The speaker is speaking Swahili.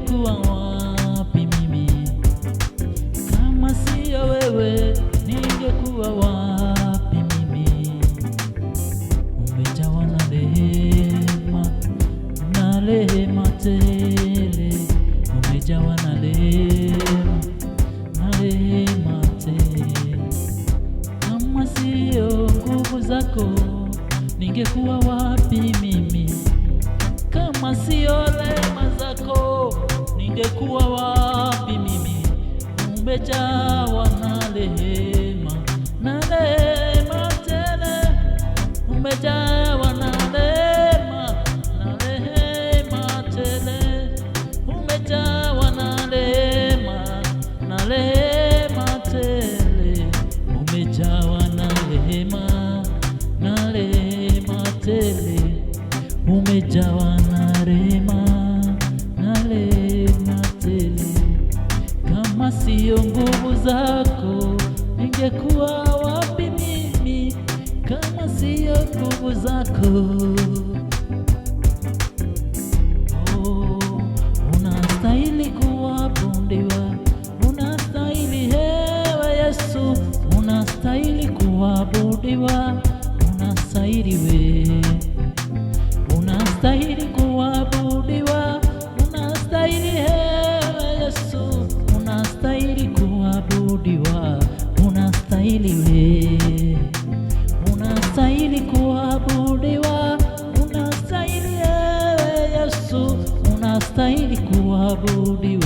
ningekuwa wapi mimi? Kama sio wewe, ningekuwa wapi mimi? Umejawa na rehema, na rehema tele. Umejawa na rehema, na rehema tele. Kama sio nguvu zako, ningekuwa wapi mimi? Kama sio rehema zako, ningekuwa wapi mimi? Umejawa na rehema, na rehema tele. Umejawa na rehema, na rehema tele. Umejawa na rehema, na rehema tele. Umejawa na rehema, na rehema tele. Umejawa na rehema, na rehema tele. Kama sio nguvu zako, ningekuwa wapi mimi? Kama sio nguvu zako. Oh, unastahili kuabudiwa, unastahili ewe Yesu, unastahili kuabudiwa, unastahili wewe, unastahili kuabudiwa, unastahili ewe Yesu, unastahili kuabudiwa, unastahili wewe, unastahili kuabudiwa, unastahili ewe Yesu, unastahili kuabudiwa.